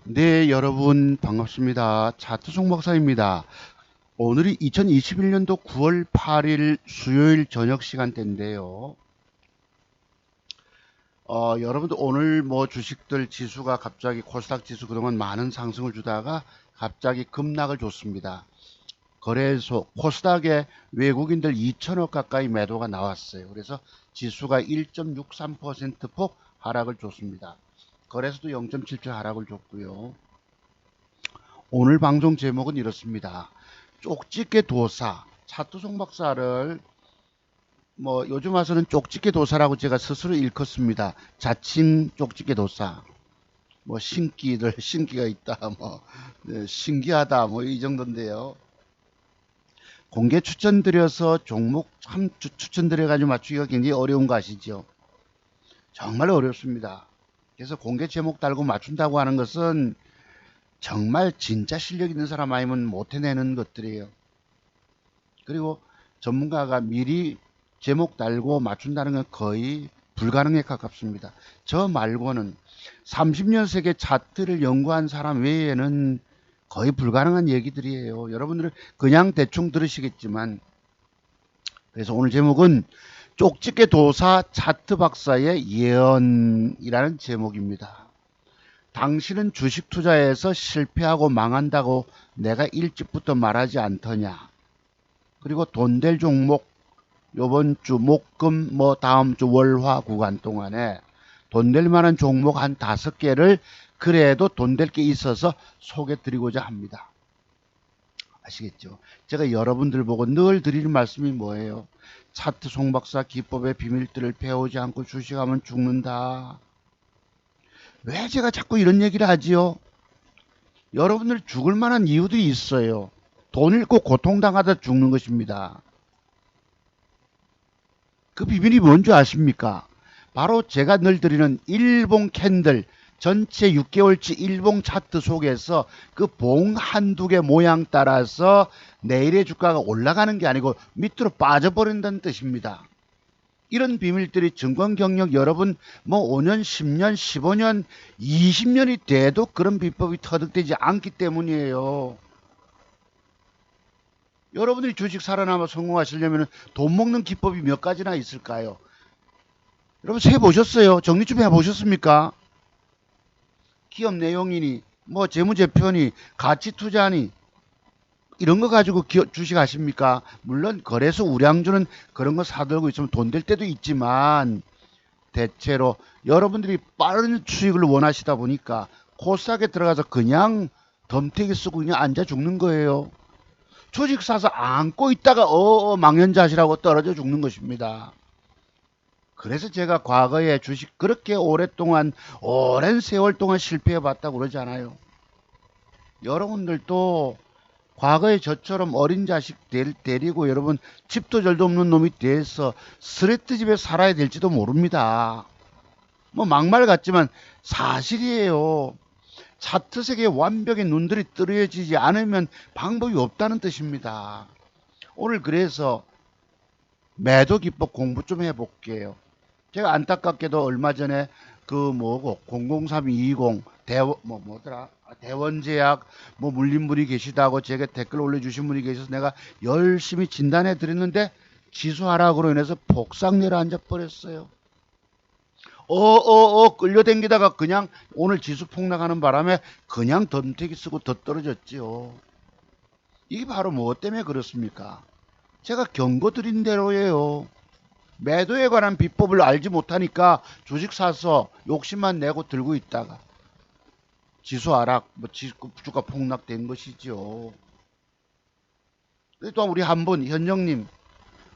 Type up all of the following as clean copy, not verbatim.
네, 여러분 반갑습니다. 차트송 박사입니다. 오늘이 2021년도 9월 8일 수요일 저녁 시간대인데요. 여러분들 오늘 뭐 주식들 지수가 갑자기 코스닥 지수 그동안 많은 상승을 주다가 갑자기 급락을 줬습니다. 거래소 코스닥에 외국인들 2천억 가까이 매도가 나왔어요. 그래서 지수가 1.63%폭 하락을 줬습니다. 거래소도 0.77 하락을 줬고요. 오늘 방송 제목은 이렇습니다. 쪽집게 도사, 차트송 박사를 뭐 요즘 와서는 쪽집게 도사라고 제가 스스로 일컫습니다. 자칭 쪽집게 도사. 뭐 신기가 있다, 뭐 네, 신기하다, 뭐 이 정도인데요. 공개 추천드려서 종목 참 추천드려가지고 맞추기가 굉장히 어려운 거 아시죠? 정말 어렵습니다. 그래서 공개 제목 달고 맞춘다고 하는 것은 정말 진짜 실력 있는 사람 아니면 못 해내는 것들이에요. 그리고 전문가가 미리 제목 달고 맞춘다는 건 거의 불가능에 가깝습니다. 저 말고는 30년 세계 차트를 연구한 사람 외에는 거의 불가능한 얘기들이에요. 여러분들은 그냥 대충 들으시겠지만, 그래서 오늘 제목은 쪽집게 도사 차트 박사의 예언이라는 제목입니다. 당신은 주식 투자에서 실패하고 망한다고 내가 일찍부터 말하지 않더냐. 그리고 돈 될 종목 요번 주 목금 뭐 다음 주 월화 구간 동안에 돈 될 만한 종목 한 5개를 그래도 돈 될 게 있어서 소개 드리고자 합니다. 아시겠죠? 제가 여러분들 보고 늘 드리는 말씀이 뭐예요? 차트 송박사 기법의 비밀들을 배우지 않고 주식하면 죽는다. 왜 제가 자꾸 이런 얘기를 하지요? 여러분들 죽을 만한 이유들이 있어요. 돈 잃고 고통당하다 죽는 것입니다. 그 비밀이 뭔지 아십니까? 바로 제가 늘 드리는 일봉 캔들 전체 6개월치 일봉 차트 속에서 그 봉 한두 개 모양 따라서 내일의 주가가 올라가는 게 아니고 밑으로 빠져버린다는 뜻입니다. 이런 비밀들이 증권 경력 여러분 뭐 5년, 10년, 15년, 20년이 돼도 그런 비법이 터득되지 않기 때문이에요. 여러분들이 주식 살아남아 성공하시려면 돈 먹는 기법이 몇 가지나 있을까요? 여러분 세 보셨어요? 정리 좀 해보셨습니까? 기업 내용이니 뭐 재무제표니 가치 투자니 이런 거 가지고 주식 하십니까? 물론 거래소 우량주는 그런 거 사들고 있으면 돈 될 때도 있지만 대체로 여러분들이 빠른 수익을 원하시다 보니까 코스닥에 들어가서 그냥 덤태기 쓰고 그냥 앉아 죽는 거예요. 주식 사서 안고 있다가 망연자실하고 떨어져 죽는 것입니다. 그래서 제가 과거에 주식 그렇게 오랫동안 오랜 세월 동안 실패해 봤다고 그러잖아요. 여러분들도 과거에 저처럼 어린 자식 데리고 여러분 집도 절도 없는 놈이 돼서 스레트 집에 살아야 될지도 모릅니다. 뭐 막말 같지만 사실이에요. 차트 세계에 완벽히 눈들이 뜨려지지 않으면 방법이 없다는 뜻입니다. 오늘 그래서 매도 기법 공부 좀 해볼게요. 제가 안타깝게도 얼마 전에 그 뭐고 00320 뭐더라 대원제약 뭐 물린 분이 계시다고 제가 댓글 올려주신 분이 계셔서 내가 열심히 진단해 드렸는데 지수 하락으로 인해서 폭삭 내려앉아 버렸어요. 끌려댕기다가 그냥 오늘 지수 폭락하는 바람에 그냥 덤태기 쓰고 더 떨어졌지요. 이게 바로 뭐 때문에 그렇습니까? 제가 경고 드린 대로예요. 매도에 관한 비법을 알지 못하니까 주식 사서 욕심만 내고 들고 있다가 지수 하락, 뭐 주가 폭락된 것이죠. 또 우리 한 분 현정님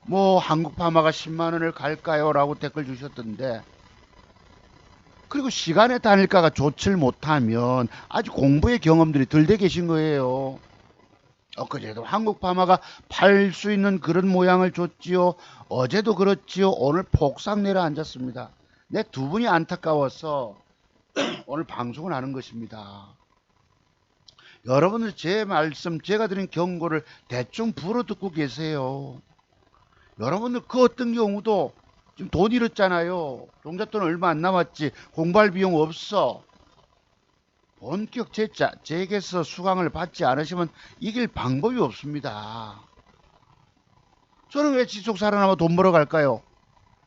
뭐 한국파마가 10만 원을 갈까요? 라고 댓글 주셨던데 그리고 시간의 단일가가 좋질 못하면 아직 공부의 경험들이 덜 돼 계신 거예요. 엊그제도 한국 파마가 팔 수 있는 그런 모양을 줬지요. 어제도 그렇지요. 오늘 폭삭 내려앉았습니다. 내 두 분이 안타까워서 오늘 방송을 하는 것입니다. 여러분들 제 말씀, 제가 드린 경고를 대충 불어듣고 계세요. 여러분들 그 어떤 경우도 지금 돈 잃었잖아요. 종잣돈 얼마 안 남았지. 공부할 비용 없어. 본격 제자, 제게서 수강을 받지 않으시면 이길 방법이 없습니다. 저는 왜 지속 살아남아 돈 벌어 갈까요?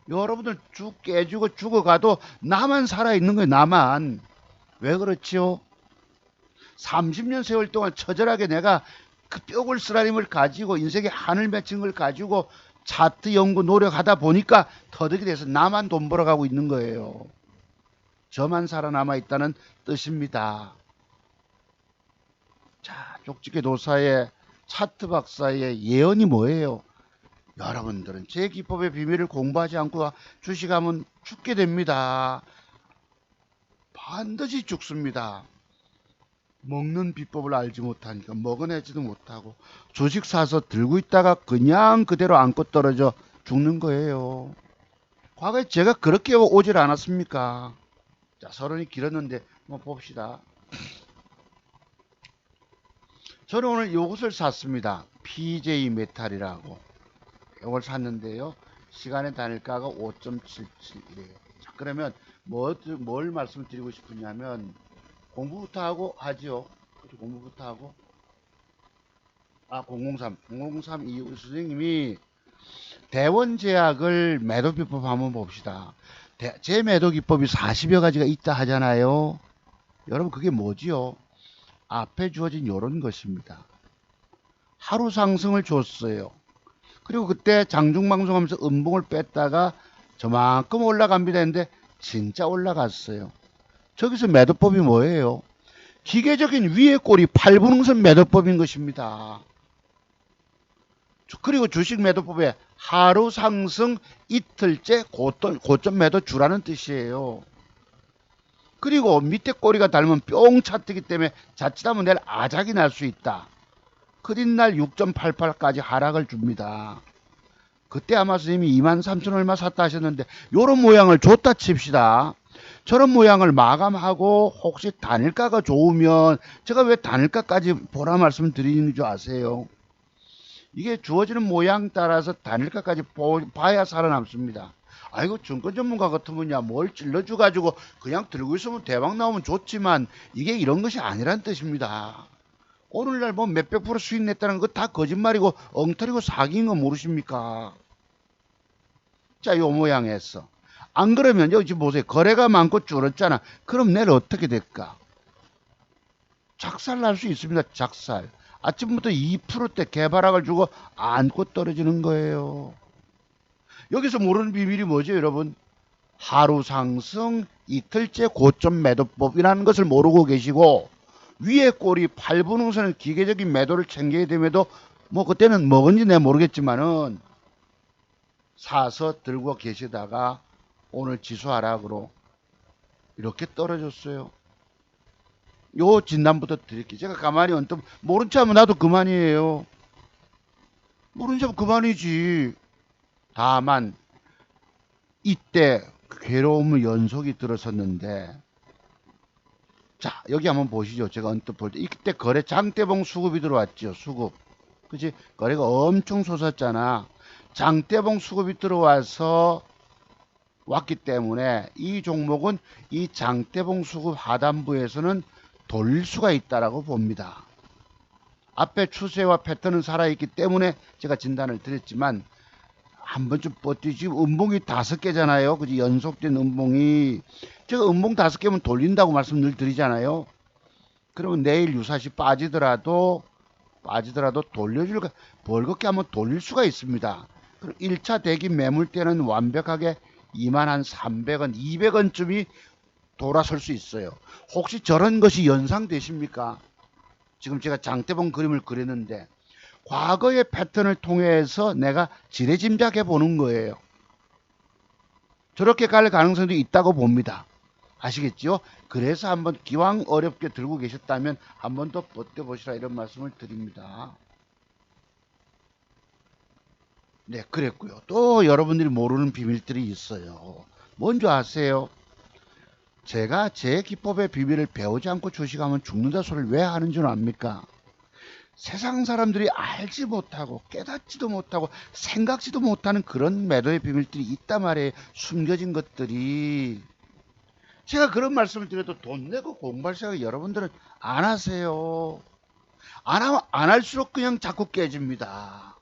여러분들 죽 깨지고 죽어가도 나만 살아있는 거예요. 나만. 왜 그렇지요? 30년 세월 동안 처절하게 내가 그 뼈골 쓰라림을 가지고 인생의 한을 맺힌 걸 가지고 차트 연구 노력하다 보니까 터득이 돼서 나만 돈 벌어가고 있는 거예요. 저만 살아남아 있다는 뜻입니다. 자, 쪽집게 도사의 차트 박사의 예언이 뭐예요? 여러분들은 제 기법의 비밀을 공부하지 않고 주식하면 죽게 됩니다. 반드시 죽습니다. 먹는 비법을 알지 못하니까 먹어내지도 못하고 주식 사서 들고 있다가 그냥 그대로 안고 떨어져 죽는 거예요. 과거에 제가 그렇게 오질 않았습니까? 자, 서론이 길었는데 한번 봅시다. 저는 오늘 요것을 샀습니다. PJ 메탈이라고. 이걸 샀는데요. 시간의 단일가가 5.77이래요. 자, 그러면 뭘 말씀드리고 싶으냐면 공부부터 하고 하지요. 공부부터 하고. 003 이후 선생님이 대원제약을 매도 기법 한번 봅시다. 제 매도 기법이 40여 가지가 있다 하잖아요. 여러분 그게 뭐지요? 앞에 주어진 요런 것입니다. 하루 상승을 줬어요. 그리고 그때 장중방송하면서 음봉을 뺐다가 저만큼 올라갑니다 했는데 진짜 올라갔어요. 저기서 매도법이 뭐예요? 기계적인 위의 꼬리 8분응선 매도법인 것입니다. 그리고 주식 매도법에 하루 상승 이틀째 고점 매도 주라는 뜻이에요. 그리고 밑에 꼬리가 닳으면 뿅 차뜨기 때문에 자칫하면 내일 아작이 날 수 있다. 그린날 6.88까지 하락을 줍니다. 그때 아마 선생님이 23,000 얼마 샀다 하셨는데 요런 모양을 줬다 칩시다. 저런 모양을 마감하고 혹시 단일가가 좋으면 제가 왜 단일가까지 보라 말씀을 드리는 줄 아세요? 이게 주어지는 모양 따라서 단일가까지 봐야 살아남습니다. 아이고 증권 전문가 같으면야 뭘 찔러줘 가지고 그냥 들고 있으면 대박 나오면 좋지만 이게 이런 것이 아니란 뜻입니다. 오늘날 뭐 몇백 프로 수익 냈다는 거 다 거짓말이고 엉터리고 사기인 거 모르십니까? 자, 요 모양에서 안 그러면 여기 지금 보세요. 거래가 많고 줄었잖아. 그럼 내일 어떻게 될까? 작살 날 수 있습니다. 작살. 아침부터 2%대 개발학을 주고 안고 떨어지는 거예요. 여기서 모르는 비밀이 뭐죠, 여러분? 하루 상승 이틀째 고점 매도법이라는 것을 모르고 계시고 위에 꼬리 8분응선은 기계적인 매도를 챙겨야 됨에도 뭐 그때는 뭐건지 내가 모르겠지만은 사서 들고 계시다가 오늘 지수 하락으로 이렇게 떨어졌어요. 요 진단부터 드릴게요. 제가 가만히 언뜻 모른 체 하면 나도 그만이에요. 모른 체 하면 그만이지. 다만 이때 괴로움의 연속이 들어섰는데 자 여기 한번 보시죠. 제가 언뜻 볼 때 이때 거래 장대봉 수급이 들어왔죠. 수급. 그치? 거래가 엄청 솟았잖아. 장대봉 수급이 들어와서 왔기 때문에 이 종목은 이 장대봉 수급 하단부에서는 돌릴 수가 있다라고 봅니다. 앞에 추세와 패턴은 살아있기 때문에 제가 진단을 드렸지만 한 번쯤 버티지. 지금 음봉이 5개잖아요. 그지? 연속된 음봉이. 제가 음봉 5개면 돌린다고 말씀 늘 드리잖아요. 그러면 내일 유사시 빠지더라도 돌려줄, 벌겋게 한번 돌릴 수가 있습니다. 그럼 1차 대기 매물 때는 완벽하게 21,300원, 200원쯤이 돌아설 수 있어요. 혹시 저런 것이 연상되십니까? 지금 제가 장대봉 그림을 그렸는데 과거의 패턴을 통해서 내가 지레짐작해 보는 거예요. 저렇게 갈 가능성도 있다고 봅니다. 아시겠죠? 그래서 한번 기왕 어렵게 들고 계셨다면 한 번 더 버텨보시라 이런 말씀을 드립니다. 네, 그랬고요. 또 여러분들이 모르는 비밀들이 있어요. 뭔지 아세요? 제가 제 기법의 비밀을 배우지 않고 주식하면 죽는다 소리를 왜 하는 줄 압니까? 세상 사람들이 알지 못하고 깨닫지도 못하고 생각지도 못하는 그런 매도의 비밀들이 있단 말이에요. 숨겨진 것들이. 제가 그런 말씀을 드려도 돈 내고 공부할 생각 여러분들은 안 하세요. 안 하면 안 할수록 그냥 자꾸 깨집니다.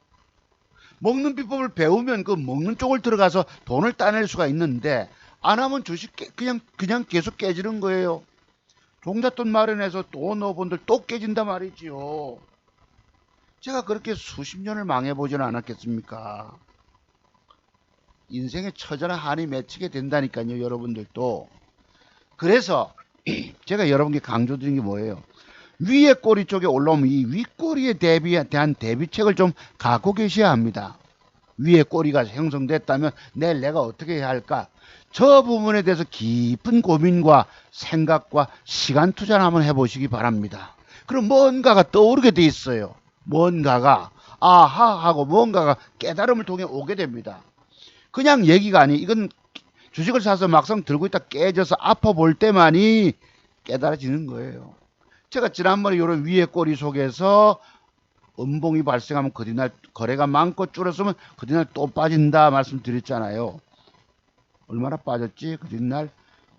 먹는 비법을 배우면 그 먹는 쪽을 들어가서 돈을 따낼 수가 있는데 안 하면 주식 그냥 계속 깨지는 거예요. 종잣돈 마련해서 또 넣어본들 또 깨진단 말이지요. 제가 그렇게 수십 년을 망해보지는 않았겠습니까? 인생에 처절한 한이 맺히게 된다니까요, 여러분들도. 그래서 제가 여러분께 강조드린 게 뭐예요? 위에 꼬리 쪽에 올라오면 이 윗꼬리에 대한 대비책을 좀 갖고 계셔야 합니다. 위에 꼬리가 형성됐다면 내일 내가 어떻게 해야 할까? 저 부분에 대해서 깊은 고민과 생각과 시간 투자를 한번 해보시기 바랍니다. 그럼 뭔가가 떠오르게 돼 있어요. 뭔가가 아하 하고 뭔가가 깨달음을 통해 오게 됩니다. 그냥 얘기가 아니, 이건 주식을 사서 막상 들고 있다 깨져서 아파 볼 때만이 깨달아지는 거예요. 제가 지난번에 이런 위에 꼬리 속에서 음봉이 발생하면 그 뒤날 거래가 많고 줄었으면 그 뒤날 또 빠진다 말씀드렸잖아요. 얼마나 빠졌지? 그 뒤날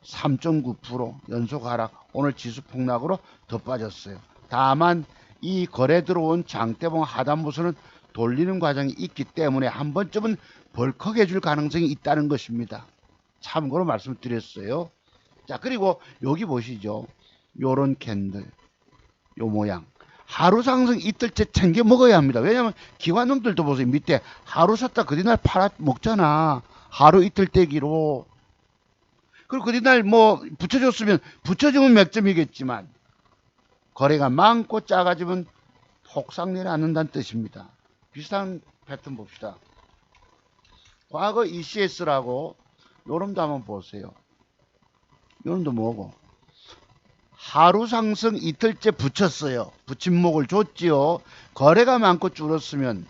3.9% 연속 하락, 오늘 지수 폭락으로 더 빠졌어요. 다만 이 거래 들어온 장대봉 하단부서는 돌리는 과정이 있기 때문에 한 번쯤은 벌컥해 줄 가능성이 있다는 것입니다. 참고로 말씀드렸어요. 자, 그리고 여기 보시죠. 요런 캔들, 요 모양. 하루 상승 이틀째 챙겨 먹어야 합니다. 왜냐하면 기관놈들도 보세요. 밑에 하루 샀다 그 뒤날 팔아 먹잖아. 하루 이틀 떼기로. 그리고 그 뒤날 뭐 붙여줬으면 붙여주면 몇 점이겠지만 거래가 많고 작아지면 폭삭 내려앉는다는 뜻입니다. 비슷한 패턴 봅시다. 과거 ECS라고 요놈도 한번 보세요. 요놈도 뭐고? 하루 상승 이틀째 붙였어요. 붙임목을 줬지요. 거래가 많고 줄었으면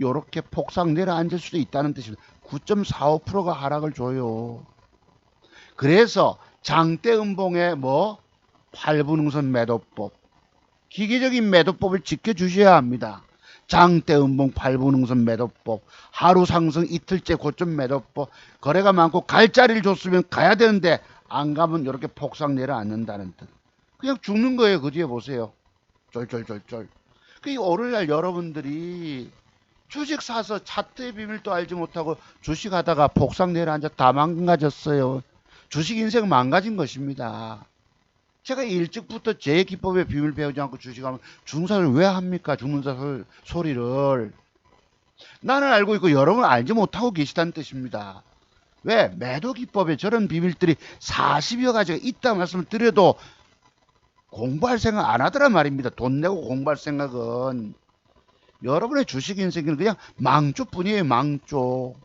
요렇게 폭삭 내려앉을 수도 있다는 뜻입니다. 9.45%가 하락을 줘요. 그래서 장대 음봉의 뭐 8분응선 매도법, 기계적인 매도법을 지켜주셔야 합니다. 장대 음봉 8분응선 매도법, 하루 상승 이틀째 고점 매도법, 거래가 많고 갈 자리를 줬으면 가야 되는데 안 가면 이렇게 폭삭 내려앉는다는 뜻. 그냥 죽는 거예요. 그 뒤에 보세요. 쫄쫄쫄쫄. 그 오늘날 여러분들이 주식 사서 차트의 비밀도 알지 못하고 주식하다가 폭삭 내려앉아 다 망가졌어요. 주식 인생 망가진 것입니다. 제가 일찍부터 제 기법의 비밀 배우지 않고 주식하면 중사를 왜 합니까? 죽는다 소리를. 나는 알고 있고 여러분은 알지 못하고 계시다는 뜻입니다. 왜? 매도 기법에 저런 비밀들이 40여 가지가 있다 말씀을 드려도 공부할 생각 안 하더란 말입니다. 돈 내고 공부할 생각은. 여러분의 주식 인생은 그냥 망조뿐이에요. 망조.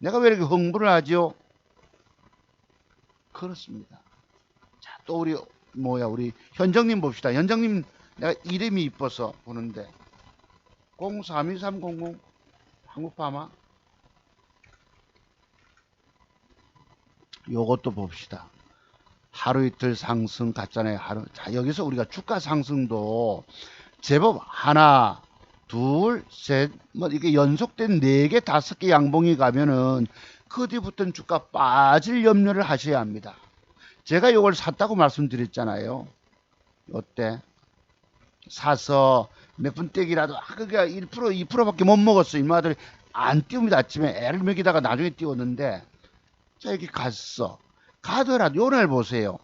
내가 왜 이렇게 흥분을 하죠? 그렇습니다. 자, 또 우리 우리 현정님 봅시다. 현정님 내가 이름이 이뻐서 보는데 032300 한국파마 요것도 봅시다. 하루 이틀 상승 갔잖아요. 자, 여기서 우리가 주가 상승도 제법 하나, 둘, 셋, 뭐 이게 연속된 4개, 5개 양봉이 가면은 그 뒤부터는 주가 빠질 염려를 하셔야 합니다. 제가 이걸 샀다고 말씀드렸잖아요. 어때? 사서 몇 분 떼기라도 그게 1%, 2%밖에 못 먹었어. 이마들이 안 띄웁니다. 아침에 애를 먹이다가 나중에 띄웠는데 자, 여기 갔어. 가더라도 요날 보세요.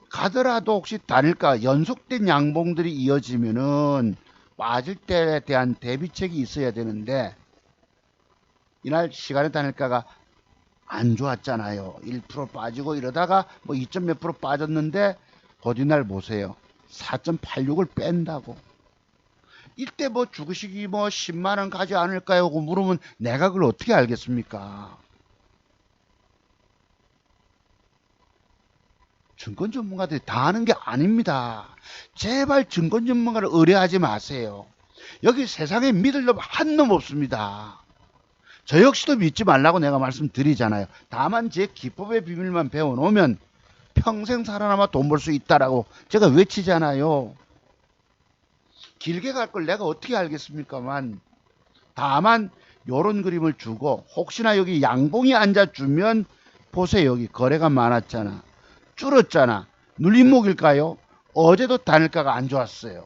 가더라도 혹시 다닐까 연속된 양봉들이 이어지면은 빠질 때에 대한 대비책이 있어야 되는데 이날 시간에 다닐까가 안 좋았잖아요. 1% 빠지고 이러다가 뭐 2점 몇 프로 빠졌는데 거짓날 보세요. 4.86을 뺀다고. 이때 뭐 주식이 뭐 10만원 가지 않을까요? 하고 물으면 내가 그걸 어떻게 알겠습니까? 증권 전문가들이 다 아는 게 아닙니다. 제발 증권 전문가를 의뢰하지 마세요. 여기 세상에 믿을 놈 한 놈 없습니다. 저 역시도 믿지 말라고 내가 말씀드리잖아요. 다만 제 기법의 비밀만 배워놓으면 평생 살아남아 돈 벌 수 있다라고 제가 외치잖아요. 길게 갈 걸 내가 어떻게 알겠습니까만 다만 요런 그림을 주고 혹시나 여기 양봉이 앉아주면 보세요. 여기 거래가 많았잖아. 줄었잖아. 눌림목일까요? 어제도 단일가가 안 좋았어요.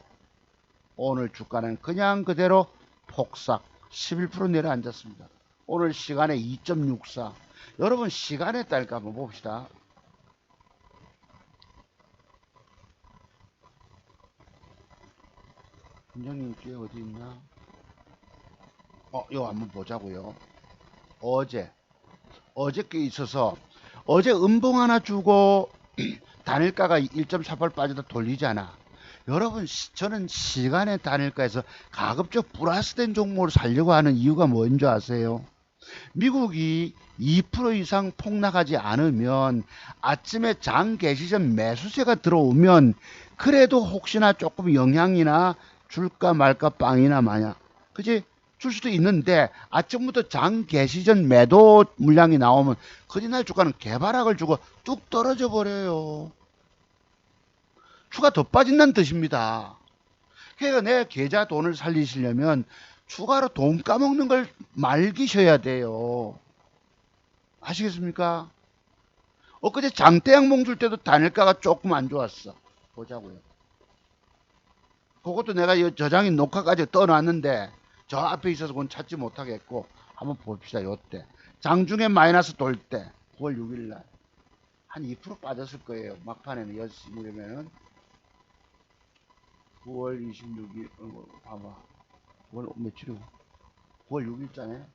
오늘 주가는 그냥 그대로 폭삭 11% 내려앉았습니다. 오늘 시간에 2.64. 여러분 시간에 딸까 한번 봅시다. 분정님 뒤에 어디 있나? 이거 한번 보자고요. 어저께 있어서 어제 음봉 하나 주고 단일가가 1.48 빠져도 돌리잖아. 여러분 저는 시간의 단일가에서 가급적 플러스된 종목을 살려고 하는 이유가 뭔지 아세요? 미국이 2% 이상 폭락하지 않으면 아침에 장 개시 전 매수세가 들어오면 그래도 혹시나 조금 영향이나 줄까 말까 빵이나 마냐 그지? 줄 수도 있는데 아침부터 장 개시 전 매도 물량이 나오면 그날 주가는 개발학을 주고 뚝 떨어져 버려요. 주가 더 빠진다는 뜻입니다. 그러니까 내 계좌 돈을 살리시려면 추가로 돈 까먹는 걸 말기셔야 돼요. 아시겠습니까? 엊그제 장대양봉 줄 때도 단일가가 조금 안 좋았어. 보자고요. 그것도 내가 저장인 녹화까지 떠놨는데 저 앞에 있어서 그건 찾지 못하겠고 한번 봅시다. 요때 장중에 마이너스 돌 때 9월 6일날 한 2% 빠졌을 거예요. 막판에는 10시면 9월 26일 봐봐 9월 며칠이고 9월 6일자네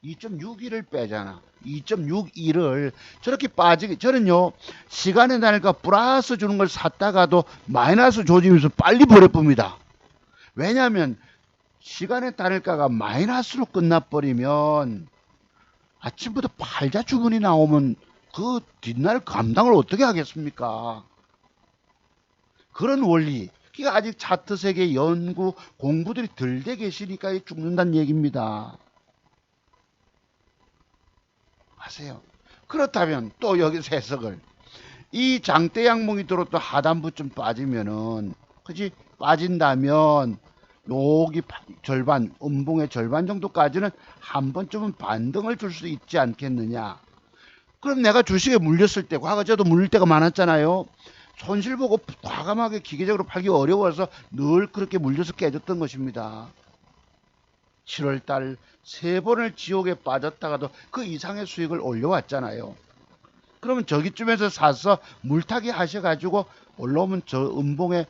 2.61을 빼잖아. 2.61을 저렇게 빠지게 저는요 시간의 단일가 플러스 주는 걸 샀다가도 마이너스 조짐에서 빨리 버려봅니다. 왜냐하면 시간의 단일가가 마이너스로 끝나버리면 아침부터 팔자 주문이 나오면 그 뒷날 감당을 어떻게 하겠습니까? 그런 원리. 그러니까 아직 차트 세계 연구 공부들이 덜 돼 계시니까 죽는다는 얘기입니다. 아세요? 그렇다면 또 여기서 해석을 이 장대 양봉이 들어또 하단부쯤 빠지면은 그지 빠진다면 여기 절반 음봉의 절반 정도까지는 한 번쯤은 반등을 줄 수 있지 않겠느냐. 그럼 내가 주식에 물렸을 때 과거 저도 물릴 때가 많았잖아요. 손실 보고 과감하게 기계적으로 팔기 어려워서 늘 그렇게 물려서 깨졌던 것입니다. 7월달 3번을 지옥에 빠졌다가도 그 이상의 수익을 올려왔잖아요. 그러면 저기쯤에서 사서 물타기 하셔가지고 올라오면 저 음봉에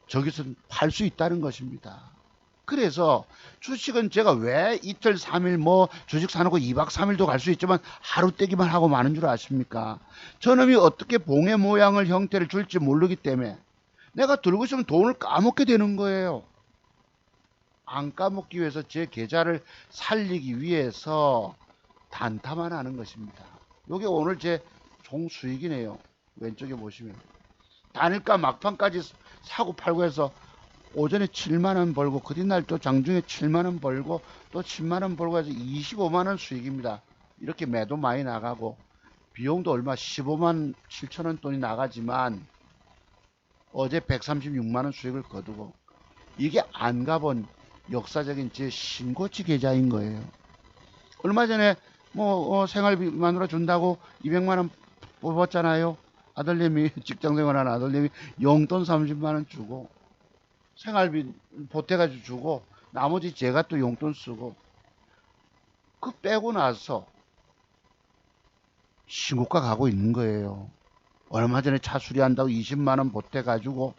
저기서 팔 수 있다는 것입니다. 그래서 주식은 제가 왜 이틀 3일 뭐 주식 사놓고 2박 3일도 갈 수 있지만 하루 떼기만 하고 마는 줄 아십니까? 저놈이 어떻게 봉의 모양을 형태를 줄지 모르기 때문에 내가 들고 있으면 돈을 까먹게 되는 거예요. 안 까먹기 위해서 제 계좌를 살리기 위해서 단타만 하는 것입니다. 이게 오늘 제 총 수익이네요. 왼쪽에 보시면 단일가 막판까지 사고 팔고 해서 오전에 7만원 벌고 그 뒷날 또 장중에 7만원 벌고 또 10만원 벌고 해서 25만원 수익입니다. 이렇게 매도 많이 나가고 비용도 얼마 15만 7천원 돈이 나가지만 어제 136만원 수익을 거두고 이게 안 가본 역사적인 제 신고치 계좌인 거예요. 얼마 전에 뭐 생활비 마누라 준다고 200만원 뽑았잖아요. 아들님이 직장생활하는 아들님이 용돈 30만원 주고 생활비 보태가지고 주고 나머지 제가 또 용돈 쓰고 그 빼고 나서 신고가 가고 있는 거예요. 얼마 전에 차 수리한다고 20만원 보태가지고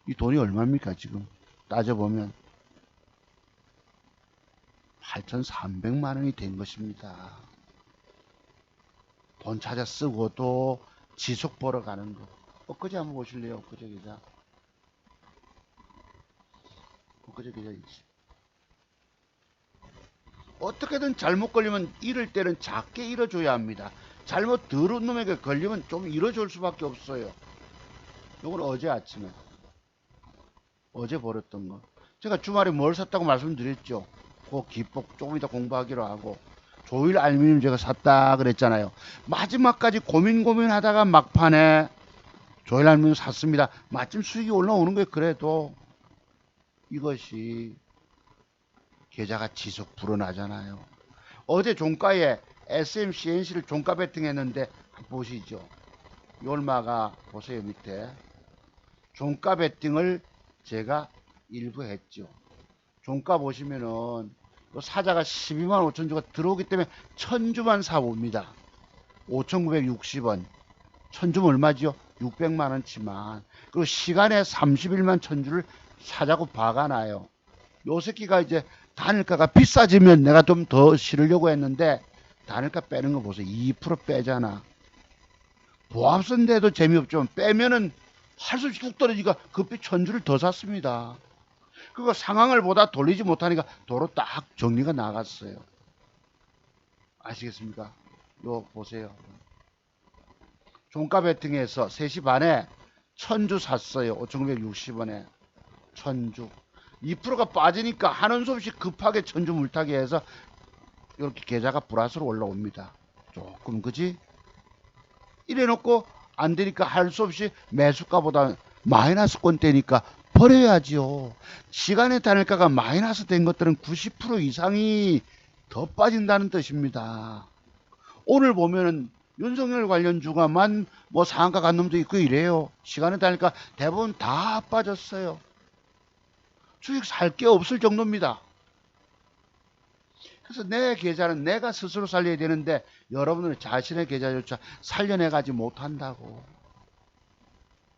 이 돈이 얼마입니까 지금 따져보면 8,300만원이 된 것입니다. 돈 찾아 쓰고도 지속 벌어가는 거. 엊그제 한번 보실래요? 엊그제 계좌. 엊그제 계좌 있지. 어떻게든 잘못 걸리면 잃을 때는 작게 잃어줘야 합니다. 잘못 더러운 놈에게 걸리면 좀 잃어줄 수밖에 없어요. 이건 어제 아침에 어제 벌었던 거. 제가 주말에 뭘 샀다고 말씀드렸죠. 그 기폭 조금 이따 공부하기로 하고 조일 알루미늄 제가 샀다 그랬잖아요. 마지막까지 고민하다가 막판에 조일 알루미늄 샀습니다. 마침 수익이 올라오는 거예요. 그래도 이것이 계좌가 지속 불어나잖아요. 어제 종가에 SMCNC를 종가 베팅했는데 보시죠. 이 얼마가 보세요. 밑에 종가 베팅을 제가 일부 했죠. 종가 보시면은 요 사자가 12만 5천 주가 들어오기 때문에 1000주만 사봅니다. 5,960원. 1000주면 얼마죠? 600만 원치만. 그리고 시간에 31만 1000주를 사자고 박아놔요. 요 새끼가 이제 단일가가 비싸지면 내가 좀 더 실으려고 했는데 단일가 빼는 거 보세요. 2% 빼잖아. 보합선대도 재미없죠. 빼면은 할 수 없이 뚝 떨어지니까 급히 1000주를 더 샀습니다. 그거 상황을 보다 돌리지 못하니까 도로 딱 정리가 나갔어요. 아시겠습니까? 요 보세요. 종가 베팅해서 3시 반에 1000주 샀어요. 5,960원에 1000주. 2%가 빠지니까 하는 수 없이 급하게 1000주 물타기 해서 이렇게 계좌가 플러스로 올라옵니다. 조금 그지? 이래 놓고 안 되니까 할 수 없이 매수가보다 마이너스권 되니까 버려야지요. 시간의 단일가가 마이너스 된 것들은 90% 이상이 더 빠진다는 뜻입니다. 오늘 보면은 윤석열 관련 주가만 뭐 상한가 간 놈도 있고 이래요. 시간의 단일가 대부분 다 빠졌어요. 수익 살 게 없을 정도입니다. 그래서 내 계좌는 내가 스스로 살려야 되는데 여러분은 자신의 계좌조차 살려내가지 못한다고.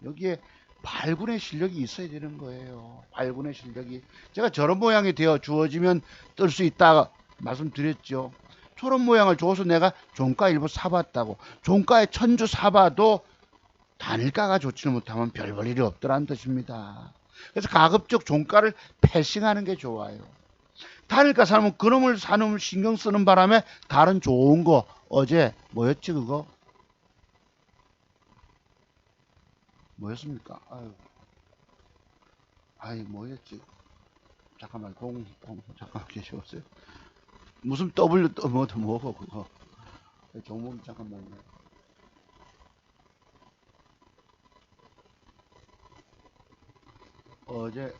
여기에 발군의 실력이 있어야 되는 거예요. 발군의 실력이. 제가 저런 모양이 되어 주어지면 뜰 수 있다 말씀드렸죠. 저런 모양을 줘서 내가 종가 일부 사봤다고. 종가에 1000주 사봐도 단일가가 좋지는 못하면 별 볼 일이 없더란 뜻입니다. 그래서 가급적 종가를 패싱하는 게 좋아요. 단일가 사면 그놈을 사놈을 신경 쓰는 바람에 다른 좋은 거 어제 뭐였지 그거? 뭐였습니까? 아유 뭐였지? 잠깐만 잠깐만 계셔보세요. 무슨 W 뭐 그거 종목 잠깐만요. 어제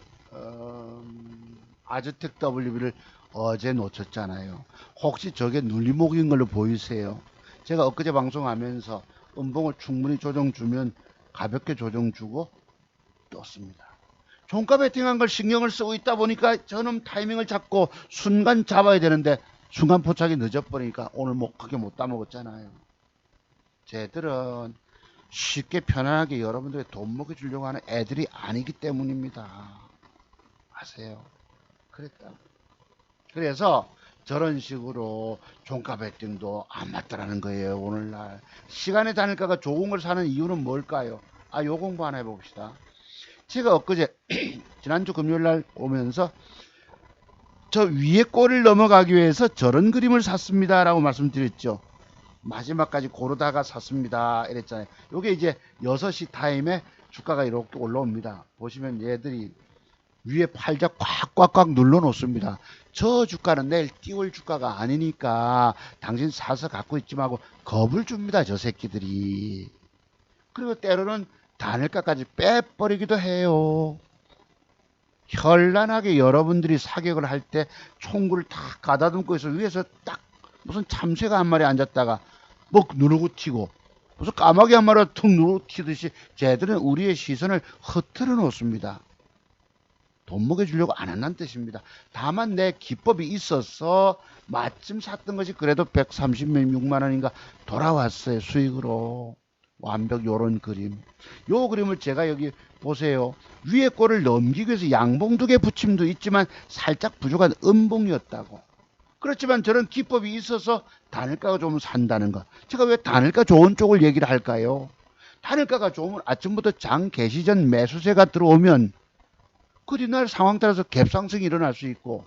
아즈텍 WB를 어제 놓쳤잖아요. 혹시 저게 눌림목인 걸로 보이세요? 제가 엊그제 방송하면서 음봉을 충분히 조정 주면 가볍게 조정 주고 떴습니다. 종가 베팅한 걸 신경을 쓰고 있다 보니까 저놈 타이밍을 잡고 순간 잡아야 되는데 순간 포착이 늦어버리니까 오늘 뭐 크게 못 따먹었잖아요. 쟤들은 쉽게 편안하게 여러분들의 돈 먹여주려고 하는 애들이 아니기 때문입니다. 아세요? 그랬다. 그래서 저런 식으로 종가 베팅도 안 맞더라는 거예요. 오늘날 시간의 단일가가 좋은 걸 사는 이유는 뭘까요? 요 공부 하나 해봅시다. 제가 엊그제 지난주 금요일날 오면서 저 위에 골을 넘어가기 위해서 저런 그림을 샀습니다 라고 말씀드렸죠. 마지막까지 고르다가 샀습니다 이랬잖아요. 요게 이제 6시 타임에 주가가 이렇게 올라옵니다. 보시면 얘들이 위에 팔자 꽉꽉꽉 눌러 놓습니다. 저 주가는 내일 띄울 주가가 아니니까 당신 사서 갖고 있지 말고 겁을 줍니다. 저 새끼들이. 그리고 때로는 단일가까지 빼버리기도 해요. 현란하게 여러분들이 사격을 할 때 총구를 탁 가다듬고 있어 위에서 딱 무슨 참새가 한 마리 앉았다가 뭐 누르고 튀고 무슨 까마귀 한 마리가 툭 누르고 튀듯이 쟤들은 우리의 시선을 흐트러 놓습니다. 돈 먹여주려고 안 한다는 뜻입니다. 다만 내 기법이 있어서 마침 샀던 것이 그래도 136만 원인가 돌아왔어요. 수익으로. 완벽 요런 그림. 요 그림을 제가 여기 보세요. 위에 거를 넘기기 위해서 양봉 2개 붙임도 있지만 살짝 부족한 음봉이었다고. 그렇지만 저런 기법이 있어서 단일가가 좀 산다는 것. 제가 왜 단일가 좋은 쪽을 얘기를 할까요? 단일가가 좋으면 아침부터 장 개시 전 매수세가 들어오면 그 뒤날 상황 따라서 갭상승이 일어날 수 있고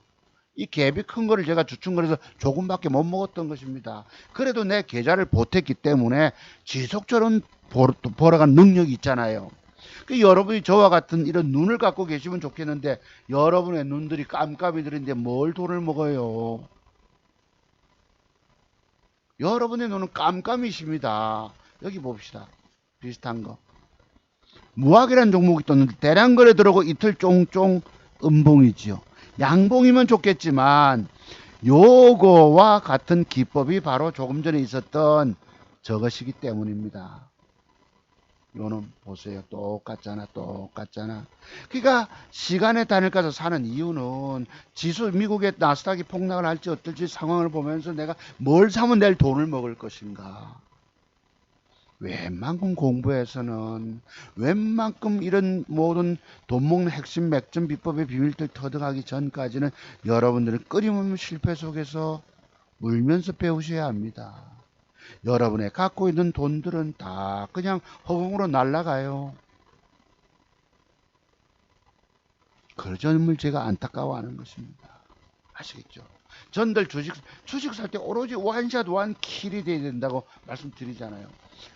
이 갭이 큰 거를 제가 주춤거려서 조금밖에 못 먹었던 것입니다. 그래도 내 계좌를 보탰기 때문에 지속적으로 벌어간 능력이 있잖아요. 여러분이 저와 같은 이런 눈을 갖고 계시면 좋겠는데 여러분의 눈들이 깜깜이들인데 뭘 돈을 먹어요. 여러분의 눈은 깜깜이십니다. 여기 봅시다. 비슷한 거. 무학이라는 종목이 떴는데 대량거래 들어오고 이틀 쫑쫑 음봉이지요. 양봉이면 좋겠지만 요거와 같은 기법이 바로 조금 전에 있었던 저것이기 때문입니다. 요는 보세요. 똑같잖아. 똑같잖아. 그러니까 시간의 단일가에서 사는 이유는 지수 미국의 나스닥이 폭락을 할지 어떨지 상황을 보면서 내가 뭘 사면 내일 돈을 먹을 것인가. 웬만큼 공부해서는 웬만큼 이런 모든 돈 먹는 핵심 맥점 비법의 비밀들 터득하기 전까지는 여러분들은 끊임없는 실패 속에서 울면서 배우셔야 합니다. 여러분의 갖고 있는 돈들은 다 그냥 허공으로 날아가요. 그 점을 제가 안타까워하는 것입니다. 아시겠죠? 전들 주식 살 때 오로지 원샷 원킬이 돼야 된다고 말씀드리잖아요.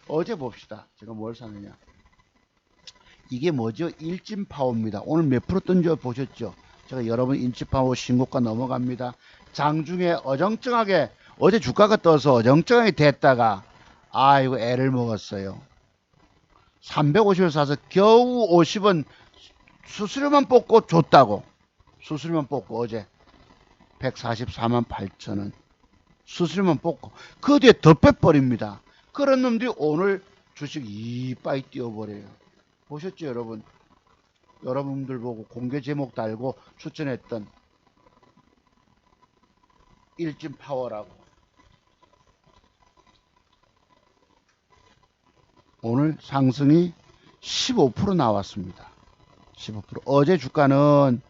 어제 봅시다. 제가 뭘 샀느냐. 이게 뭐죠? 일진파워입니다. 오늘 몇 프로 던져 보셨죠? 제가 여러분 일진파워 신고가 넘어갑니다. 장중에 어정쩡하게 어제 주가가 떠서 어정쩡하게 됐다가 이거 애를 먹었어요. 350을 사서 겨우 50원 수수료만 뽑고 줬다고. 수수료만 뽑고 어제 144만 8천원 수수료만 뽑고 그 뒤에 더 빼버립니다. 그런 놈들이 오늘 주식 이빠이 띄워버려요. 보셨죠 여러분? 여러분들 보고 공개 제목 달고 추천했던 일진파워라고 오늘 상승이 15% 나왔습니다. 15%. 어제 주가는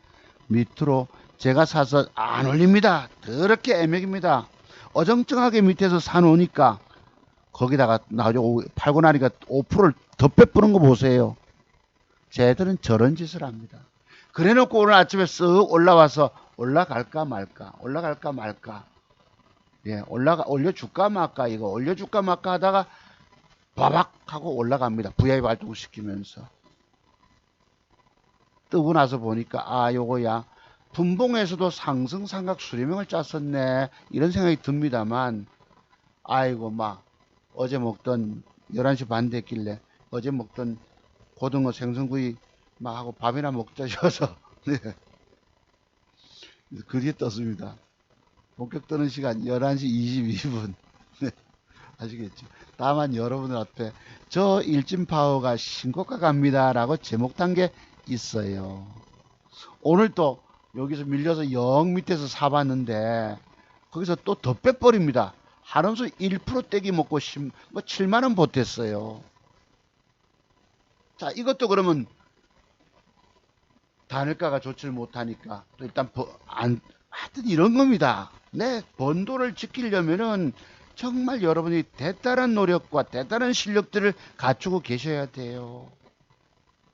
밑으로 제가 사서 안 올립니다. 더럽게 애매입니다. 어정쩡하게 밑에서 사놓으니까 거기다가 나오죠. 팔고 나니까 5%를 더 빼뿌는 거 보세요. 쟤들은 저런 짓을 합니다. 그래놓고 오늘 아침에 쓱 올라와서 올라갈까 말까 올라갈까 말까 올려줄까 말까 이거 올려줄까 말까 하다가 바박 하고 올라갑니다. VI 발동을 시키면서 뜨고 나서 보니까 요거야 분봉에서도 상승 삼각 수렴형을 짰었네 이런 생각이 듭니다만 아이고 막 어제 먹던 11시 반 됐길래 어제 먹던 고등어 생선구이 막 하고 밥이나 먹자 싶어서 네. 그 뒤에 떴습니다. 본격 뜨는 시간 11시 22분 네. 아시겠죠? 다만 여러분들 앞에 저 일진파워가 신고가 갑니다 라고 제목 단 게 있어요. 오늘 또 여기서 밀려서 영 밑에서 사봤는데 거기서 또 더 빼버립니다. 한원수 1% 떼기 먹고 7만원 보탰어요. 자 이것도 그러면 단일가가 좋지를 못하니까 또 일단 하여튼 이런 겁니다. 내 번 돈을 지키려면은 정말 여러분이 대단한 노력과 대단한 실력들을 갖추고 계셔야 돼요.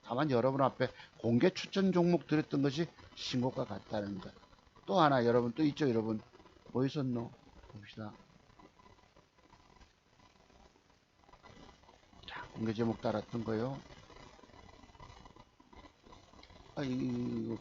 다만 여러분 앞에 공개 추천 종목 드렸던 것이 신고가 같다는 것. 또 하나 여러분 또 있죠 여러분. 뭐 있었노? 봅시다. 자, 공개 제목 달았던 거요. 이거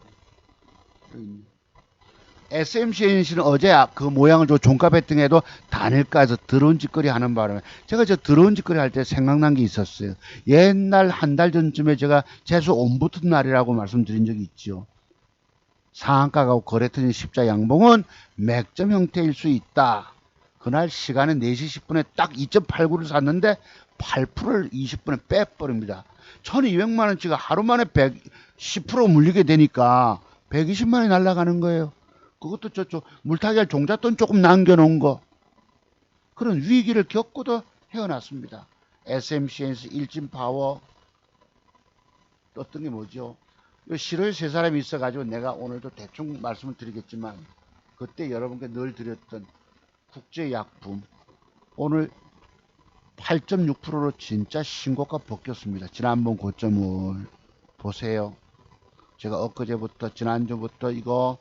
SMCNC는 어제 그 모양을 좀 종가 배팅해도 단일가에서 드러운 짓거리 하는 바람에 제가 저 드러운 짓거리 할 때 생각난 게 있었어요. 옛날 한 달 전쯤에 제가 재수 온 붙은 날이라고 말씀드린 적이 있죠. 상한가가 거래 터진 십자 양봉은 맥점 형태일 수 있다. 그날 시간에 4시 10분에 딱 2.89를 샀는데 8%를 20분에 빼버립니다. 1200만원치가 하루 만에 10% 물리게 되니까 120만원이 날아가는 거예요. 그것도 저쪽 물타기 할 종잣돈 조금 남겨놓은 거. 그런 위기를 겪고도 헤어났습니다. SMCNC 일진파워 어떤 게 뭐죠? 실효에 세 사람이 있어가지고 내가 오늘도 대충 말씀을 드리겠지만 그때 여러분께 늘 드렸던 국제약품 오늘 8.6%로 진짜 신고가 벗겼습니다. 지난번 고점을 보세요. 제가 엊그제부터 지난주부터 이거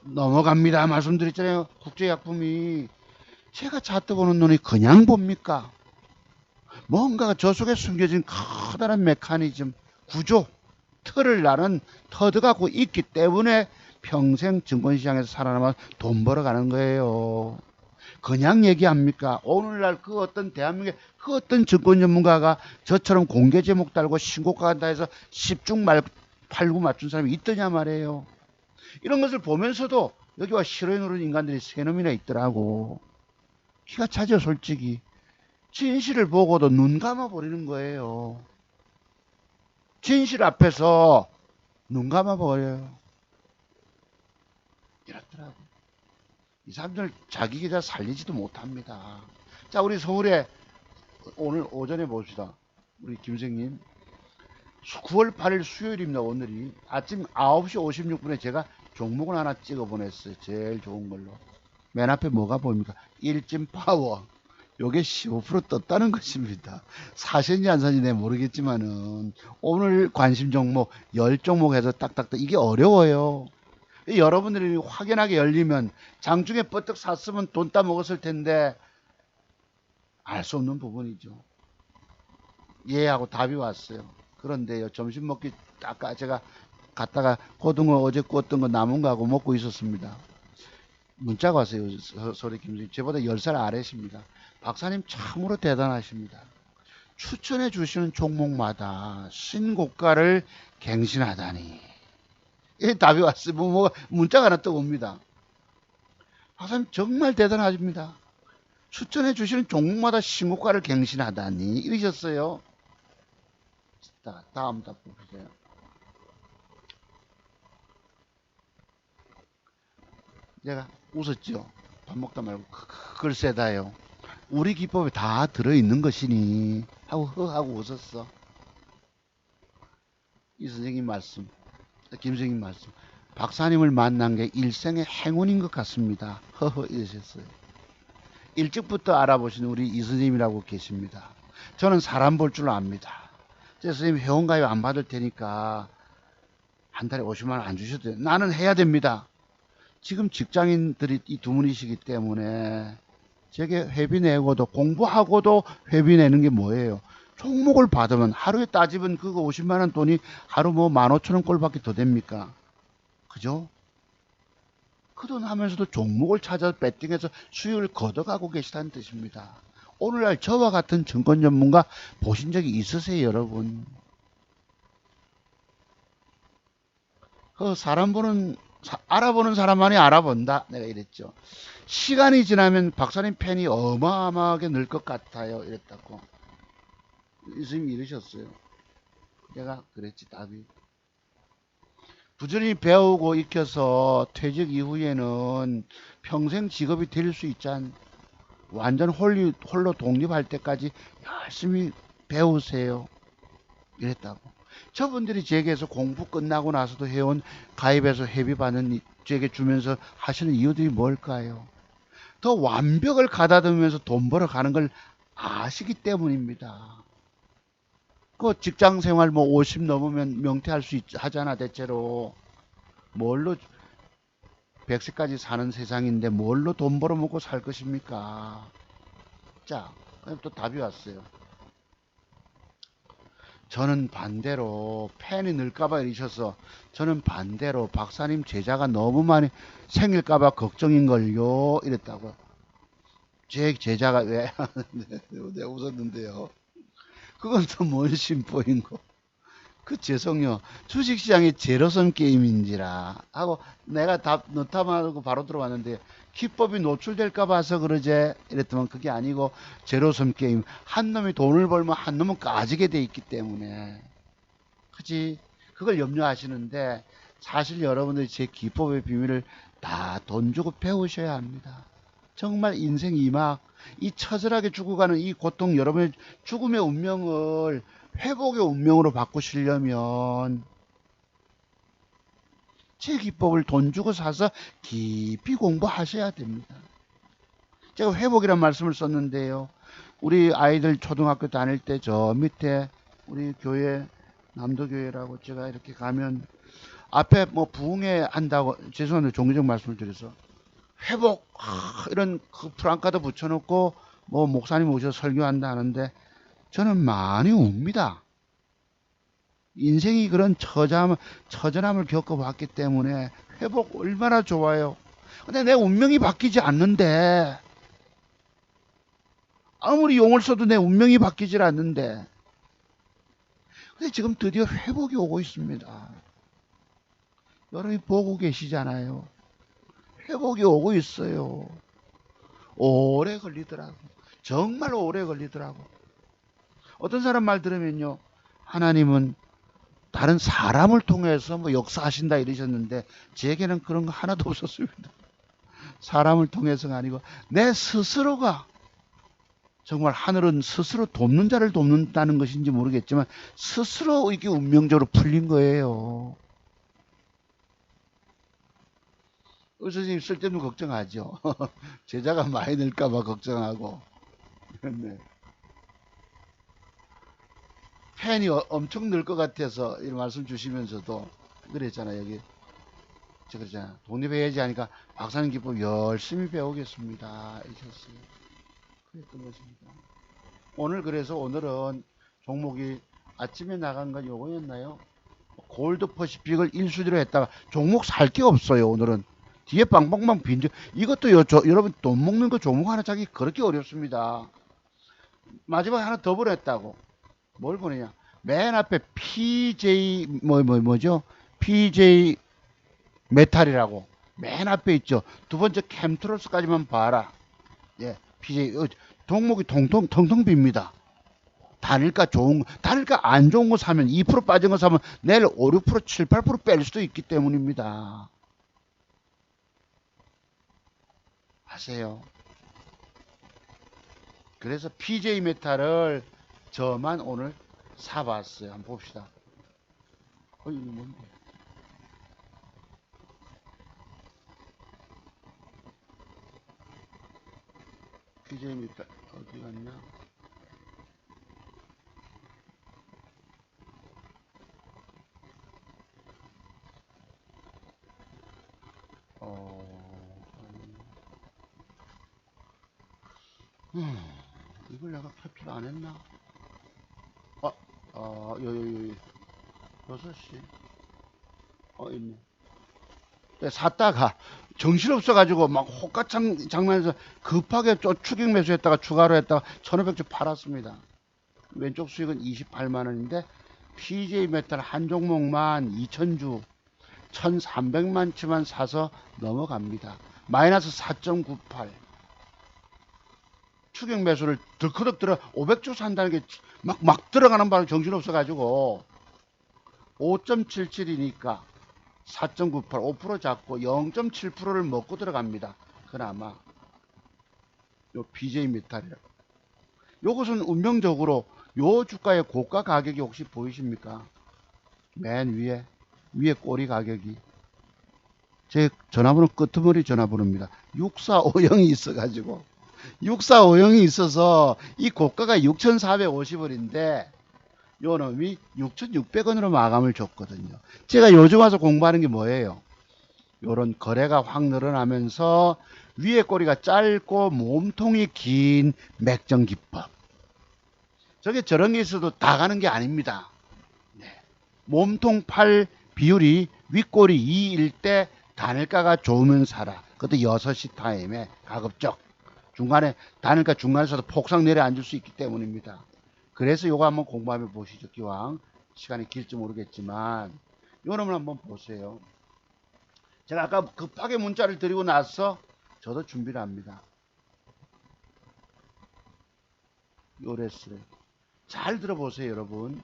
넘어갑니다 말씀드렸잖아요. 국제약품이 제가 차트 보는 눈이 그냥 봅니까? 뭔가 저 속에 숨겨진 커다란 메커니즘 구조 틀을 나는 터득하고 있기 때문에 평생 증권시장에서 살아남아 돈 벌어가는 거예요. 그냥 얘기합니까? 오늘날 그 어떤 대한민국의 그 어떤 증권 전문가가 저처럼 공개 제목 달고 신고가 간다 해서 10중 팔구 맞춘 사람이 있더냐 말이에요. 이런 것을 보면서도 여기 와 싫어해 누르는 인간들이 3놈이나 있더라고. 기가 차죠, 솔직히. 진실을 보고도 눈 감아버리는 거예요. 진실 앞에서 눈 감아버려요. 이렇더라고. 이 사람들 자기 계좌 살리지도 못합니다. 자, 우리 서울에 오늘 오전에 봅시다. 우리 김생님. 9월 8일 수요일입니다. 오늘이 아침 9시 56분에 제가 종목을 하나 찍어 보냈어요. 제일 좋은 걸로. 맨 앞에 뭐가 보입니까? 일진 파워. 요게 15% 떴다는 것입니다. 사실인지 안 사실인지 모르겠지만은 오늘 관심 종목 10종목 해서 딱딱딱 이게 어려워요. 여러분들이 확연하게 열리면 장중에 버뜩 샀으면 돈 따먹었을 텐데 알 수 없는 부분이죠. 예하고 답이 왔어요. 그런데요, 점심 먹기 아까 제가 갔다가 고등어 어제 구웠던 거 남은 거하고 먹고 있었습니다. 문자가 왔어요. 소리 김수님. 저보다 10살 아래십니다. 박사님 참으로 대단하십니다. 추천해 주시는 종목마다 신고가를 갱신하다니. 이 답이 왔어요. 문자가 하나 떠옵니다. 박사님 정말 대단하십니다. 추천해 주시는 종목마다 신고가를 갱신하다니. 이러셨어요. 다음 답 보세요. 제가 웃었죠. 밥 먹다 말고 글쎄다요. 우리 기법에 다 들어있는 것이니 하고 하고 웃었어. 이 선생님 말씀, 김 선생님 말씀. 박사님을 만난 게 일생의 행운인 것 같습니다. 허허 이러셨어요. 일찍부터 알아보신 우리 이 선생님이라고 계십니다. 저는 사람 볼 줄 압니다. 제 선생님 회원가입 안 받을 테니까 한 달에 50만 원 안 주셔도 돼요. 나는 해야 됩니다. 지금 직장인들이 이 두 분이시기 때문에 제게 회비 내고도 공부하고도 회비 내는 게 뭐예요? 종목을 받으면 하루에 따지면 그거 50만 원 돈이 하루 뭐 15,000원 꼴밖에 더 됩니까? 그죠? 그 돈 하면서도 종목을 찾아 배팅해서 수익을 걷어가고 계시다는 뜻입니다. 오늘날 저와 같은 증권 전문가 보신 적이 있으세요, 여러분? 그 사람 보는 알아보는 사람만이 알아본다. 내가 이랬죠. 시간이 지나면 박사님 팬이 어마어마하게 늘 것 같아요. 이랬다고. 이승님이 이러셨어요. 내가 그랬지, 답이. 부지런히 배우고 익혀서 퇴직 이후에는 평생 직업이 될 수 있잖. 완전 홀로 독립할 때까지 열심히 배우세요. 이랬다고. 저분들이 제게서 공부 끝나고 나서도 회원 가입해서 회비 받는 제게 주면서 하시는 이유들이 뭘까요? 더 완벽을 가다듬으면서 돈 벌어가는 걸 아시기 때문입니다. 그 직장 생활 뭐 50 넘으면 명퇴할 수 하잖아, 대체로. 뭘로 100세까지 사는 세상인데 뭘로 돈 벌어 먹고 살 것입니까? 자, 그럼 또 답이 왔어요. 저는 반대로 팬이 늘까봐 이러셔서 저는 반대로 박사님 제자가 너무 많이 생길까봐 걱정인걸요 이랬다고. 제 제자가 왜 내가 웃었는데요. 그건 또 뭔 심보인고. 그 죄송해요. 주식시장이 제로섬 게임인지라 하고 내가 답 넣다마고 바로 들어왔는데 기법이 노출될까 봐서 그러지 이랬더만 그게 아니고 제로섬 게임. 한 놈이 돈을 벌면 한 놈은 까지게 돼 있기 때문에 그지 그걸 염려하시는데 사실 여러분들이 제 기법의 비밀을 다 돈 주고 배우셔야 합니다. 정말 인생 이막 이 처절하게 죽어가는 이 고통 여러분의 죽음의 운명을 회복의 운명으로 바꾸시려면 제 기법을 돈 주고 사서 깊이 공부하셔야 됩니다. 제가 회복이란 말씀을 썼는데요. 우리 아이들 초등학교 다닐 때 저 밑에 우리 교회 남도교회라고 제가 이렇게 가면 앞에 뭐 부흥회 한다고 죄송한데 종교적 말씀을 드려서 회복 이런 그 프랑카드 붙여놓고 뭐 목사님 오셔서 설교한다 하는데 저는 많이 웁니다. 인생이 그런 처절함을 겪어봤기 때문에 회복 얼마나 좋아요. 근데 내 운명이 바뀌지 않는데 아무리 용을 써도 내 운명이 바뀌질 않는데 근데 지금 드디어 회복이 오고 있습니다. 여러분이 보고 계시잖아요. 회복이 오고 있어요. 오래 걸리더라고. 정말 오래 걸리더라고. 어떤 사람 말 들으면요, 하나님은 다른 사람을 통해서 뭐 역사하신다 이러셨는데, 제게는 그런 거 하나도 없었습니다. 사람을 통해서가 아니고 내 스스로가, 정말 하늘은 스스로 돕는 자를 돕는다는 것인지 모르겠지만 스스로 이게 운명적으로 풀린 거예요. 의사 선생님 쓸데없는 걱정하죠. 제자가 많이 늘까봐 걱정하고. 네. 팬이 엄청 늘 것 같아서 이런 말씀 주시면서도 그랬잖아요. 여기 저 그러잖아. 독립해야지 하니까 박사님 기법 열심히 배우겠습니다. 이셨어요. 그랬던 것입니다. 오늘 그래서 오늘은 종목이 아침에 나간 건 요거였나요? 골드 퍼시픽을 1수지로 했다가 종목 살 게 없어요. 오늘은 뒤에 빵빵빵 빈죠. 이것도 여러분 돈 먹는 거 종목 하나 찾기 그렇게 어렵습니다. 마지막에 하나 더 보냈다고. 뭘 보내냐? 맨 앞에 PJ 뭐죠? PJ 메탈이라고 맨 앞에 있죠. 두 번째 캠트로스까지만 봐라. 예, PJ 종목이 텅텅 빕니다. 단일가 안 좋은 거 사면 2% 빠진 거 사면 내일 5, 6%, 7, 8% 뺄 수도 있기 때문입니다. 아세요? 그래서 PJ 메탈을 저만 오늘 사봤어요. 한번 봅시다. 이거 뭔데? PJ 메탈 어디 갔냐? 이걸 내가 캡처를 안 했나? 여기 6시. 있네. 네, 샀다가 정신없어가지고 막 호가창 장난해서 급하게 추격 매수했다가 추가로 했다가 1500주 팔았습니다. 왼쪽 수익은 28만원인데 PJ 메탈 한 종목만 2000주 1300만 치만 사서 넘어갑니다. 마이너스 4.98. 추격 매수를 덜커덕 들어 500주 산다는 게 막 들어가는 바람에 정신없어가지고 5.77이니까 4.98, 5% 잡고 0.7%를 먹고 들어갑니다. 그나마 요 BJ 메탈이라고. 요것은 운명적으로 요 주가의 고가 가격이 혹시 보이십니까? 맨 위에 꼬리 가격이 제 전화번호 끄트머리 전화번호입니다. 6450이 있어가지고 6450이 있어서 이 고가가 6,450원인데 요 놈이 6,600원으로 마감을 줬거든요. 제가 요즘 와서 공부하는 게 뭐예요? 요런 거래가 확 늘어나면서 위에 꼬리가 짧고 몸통이 긴 맥정 기법. 저게 저런 게 있어도 다 가는 게 아닙니다. 네. 몸통 팔 비율이 윗꼬리 2일 때 단일가가 좋으면 사라. 그것도 6시 타임에 가급적. 중간에 단일가 중간에서도 폭삭 내려앉을 수 있기 때문입니다. 그래서 요거 한번 공부하면 보시죠. 기왕 시간이 길지 모르겠지만 요 놈을 한번 보세요. 제가 아까 급하게 문자를 드리고 나서 저도 준비를 합니다. 요레스를 잘 들어보세요. 여러분,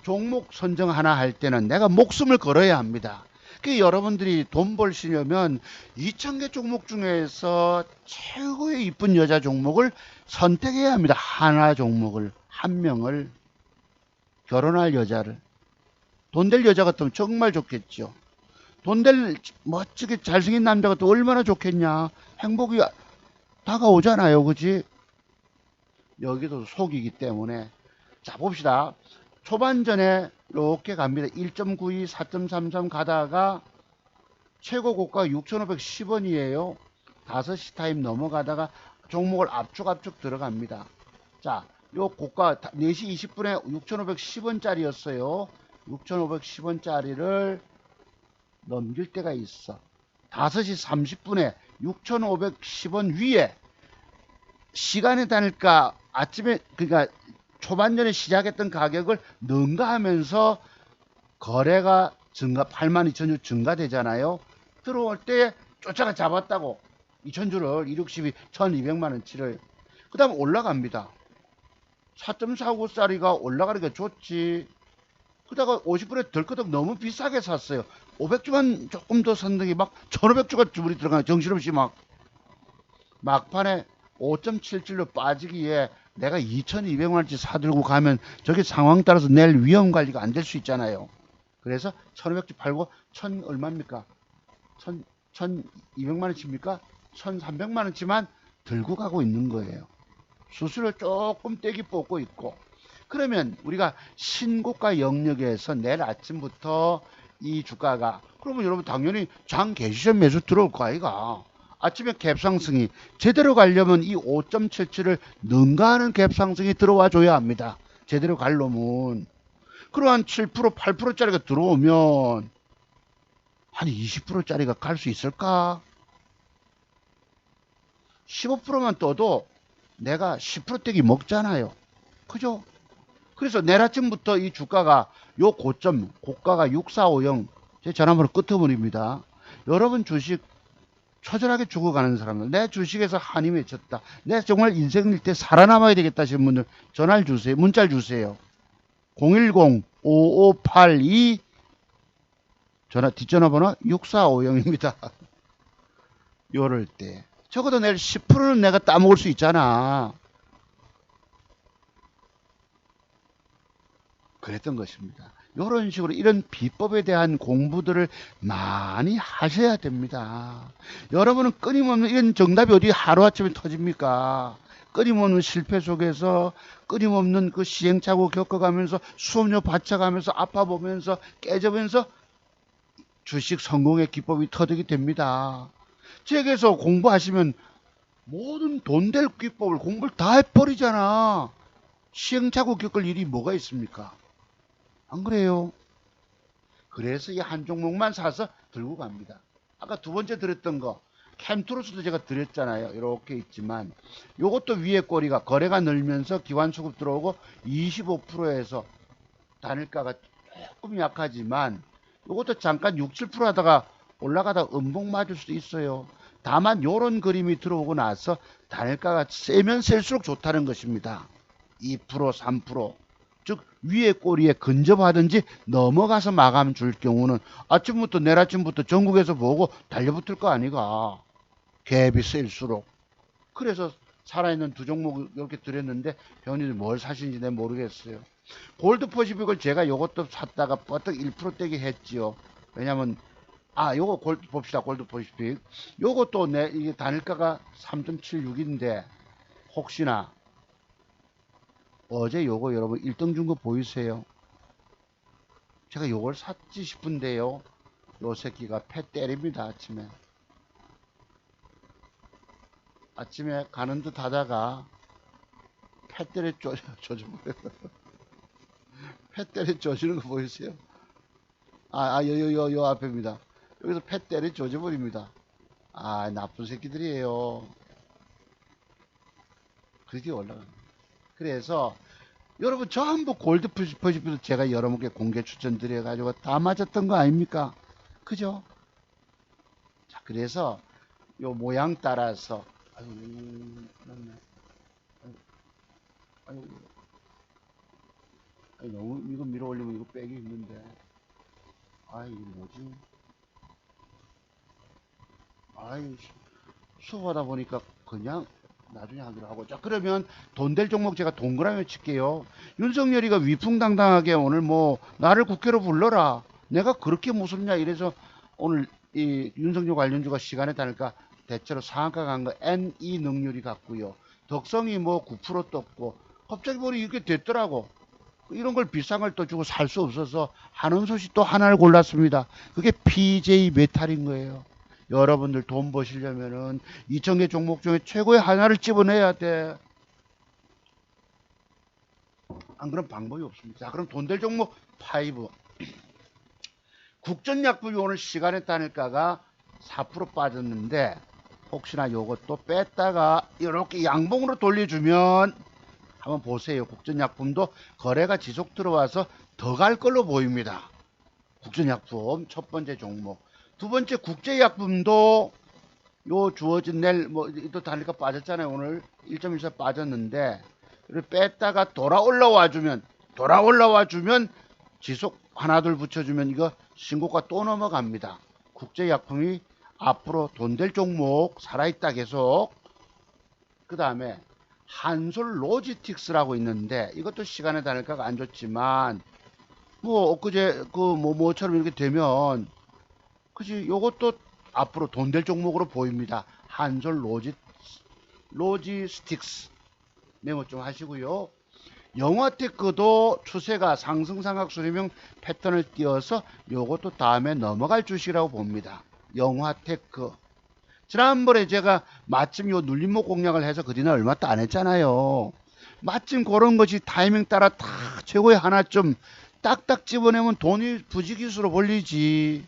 종목 선정 하나 할 때는 내가 목숨을 걸어야 합니다. 그 여러분들이 돈 벌시려면 2000개 종목 중에서 최고의 이쁜 여자 종목을 선택해야 합니다. 하나 종목을, 한 명을, 결혼할 여자를. 돈 될 여자 같으면 정말 좋겠죠. 돈 될 멋지게 잘생긴 남자 같으면 얼마나 좋겠냐. 행복이 다가오잖아요. 그지? 여기도 속이기 때문에. 자, 봅시다. 초반전에 이렇게 갑니다. 1.92, 4.33 가다가 최고 고가 6,510원이에요. 5시 타임 넘어가다가 종목을 압축 들어갑니다. 자, 요 고가 4시 20분에 6,510원짜리였어요. 6,510원짜리를 넘길 때가 있어. 5시 30분에 6,510원 위에 시간에 다닐까 아침에 그러니까 초반전에 시작했던 가격을 능가하면서 거래가 증가 82,000주 증가되잖아요. 들어올 때 쫓아가 잡았다고. 2,000주를 262, 1,200만원치를. 그 다음 올라갑니다. 4.49짜리가 올라가니까 좋지. 그러다가 50%에 덜커덕 너무 비싸게 샀어요. 500주만 조금 더 샀는데 막 1,500주가 주물이 들어가요. 정신없이 막. 막판에 5.77로 빠지기에 내가 2,200만원치 사들고 가면 저게 상황 따라서 내일 위험 관리가 안 될 수 있잖아요. 그래서 1,500주 팔고 1,000 얼마입니까? 1,200만원치입니까? 1,300만원치만 들고 가고 있는 거예요. 수수료 조금 떼기 뽑고 있고. 그러면 우리가 신고가 영역에서 내일 아침부터 이 주가가, 그러면 여러분 당연히 장 개시점 매수 들어올 거 아이가. 아침에 갭상승이 제대로 가려면 이 5.77을 능가하는 갭상승이 들어와 줘야 합니다. 제대로 가려면. 그러한 7%, 8%짜리가 들어오면 한 20%짜리가 갈 수 있을까? 15%만 떠도 내가 10% 떼기 먹잖아요. 그죠? 그래서 내일 아침부터 이 주가가 요 고점, 고가가 6450, 제 전화번호 끄트머리입니다. 여러분 주식 처절하게 죽어가는 사람들, 내 주식에서 한이 맺혔다, 내 정말 인생일 때 살아남아야 되겠다 하시는 분들 전화를 주세요. 문자를 주세요. 010-5582 뒷전화번호 6450입니다. 요럴 때 적어도 내일 10%는 내가 따먹을 수 있잖아. 그랬던 것입니다. 이런 식으로 이런 비법에 대한 공부들을 많이 하셔야 됩니다. 여러분은 끊임없는 이런 정답이 어디 하루아침에 터집니까? 끊임없는 실패 속에서 끊임없는 그 시행착오 겪어가면서 수업료 바쳐가면서 아파보면서 깨져보면서 주식 성공의 기법이 터득이 됩니다. 책에서 공부하시면 모든 돈 될 기법을 공부를 다 해버리잖아. 시행착오 겪을 일이 뭐가 있습니까? 안 그래요? 그래서 이 한 종목만 사서 들고 갑니다. 아까 두 번째 드렸던 거 캠트로스도 제가 드렸잖아요. 이렇게 있지만 요것도 위에 꼬리가 거래가 늘면서 기관수급 들어오고 25%에서 단일가가 조금 약하지만 요것도 잠깐 6, 7% 하다가 올라가다 음봉 맞을 수도 있어요. 다만 요런 그림이 들어오고 나서 단일가가 세면 셀수록 좋다는 것입니다. 2%, 3%. 즉 위에 꼬리에 근접하든지 넘어가서 마감 줄 경우는 아침부터 내일 아침부터 전국에서 보고 달려붙을 거 아니가. 갭이 셀수록. 그래서 살아있는 두 종목 이렇게 드렸는데 회원님들 뭘 사시는지 내가 모르겠어요. 골드 퍼시픽을 제가 요것도 샀다가 버뜩 1% 떼기 했지요. 왜냐면 요거 골드 봅시다. 골드 퍼시픽 요것도 이게 단일가가 3.76인데 혹시나 어제 요거 여러분 1등 준 거 보이세요? 제가 요걸 샀지 싶은데요. 요 새끼가 패 때립니다. 아침에 가는 듯 하다가 패 때려 조져버려요. 패 때려 조지는 거 보이세요? 요 앞입니다. 여기서 패 때려 조져버립니다. 나쁜 새끼들이에요. 그렇게 올라갑니다. 그래서 여러분 전부 골드 퍼시픽도 제가 여러분께 공개 추천드려 가지고 다 맞았던 거 아닙니까? 그죠? 자, 그래서 요 모양 따라서 너무 이거 밀어 올리면 이거 빼기 힘든데. 이거 뭐지? 수업하다 보니까 그냥 나중에 하기로 하고. 자, 그러면 돈 될 종목 제가 동그라미 칠게요. 윤석열이가 위풍당당하게 오늘 뭐 나를 국회로 불러라, 내가 그렇게 무섭냐 이래서 오늘 이 윤석열 관련주가 시간에 다니까 대체로 상한가 간 거 NE 능률이 같고요. 덕성이 뭐 9% 떴고 갑자기 보니 이렇게 됐더라고. 이런 걸 비싼 걸 또 주고 살 수 없어서 한은소시 또 하나를 골랐습니다. 그게 PJ 메탈인 거예요. 여러분들 돈 버시려면은 2,000개 종목 중에 최고의 하나를 집어내야 돼. 안 그런 방법이 없습니다. 자, 그럼 돈 될 종목 5. 국전약품이 오늘 시간에 따니까가 4% 빠졌는데 혹시나 요것도 뺐다가 이렇게 양봉으로 돌려주면 한번 보세요. 국전약품도 거래가 지속 들어와서 더 갈 걸로 보입니다. 국전약품 첫 번째 종목. 두 번째 국제약품도 요 주어진 내일 또 단일가 빠졌잖아요. 오늘 1.14 빠졌는데 그리고 뺐다가 돌아 올라와 주면 지속 하나 둘 붙여주면 이거 신고가 또 넘어갑니다. 국제약품이 앞으로 돈 될 종목 살아있다 계속. 그 다음에 한솔 로지틱스라고 있는데 이것도 시간의 단일가가 안 좋지만 뭐 엊그제 그 뭐처럼 이렇게 되면 그지 요것도 앞으로 돈 될 종목으로 보입니다. 한솔 로지스틱스 메모 좀 하시고요. 영화테크도 추세가 상승상각수렴형 패턴을 띄어서 요것도 다음에 넘어갈 주식이라고 봅니다. 영화테크. 지난번에 제가 마침 요 눌림목 공략을 해서 그 뒤는 얼마 또 안 했잖아요. 마침 그런 것이 타이밍 따라 다 최고의 하나쯤 딱딱 집어내면 돈이 부지기수로 벌리지.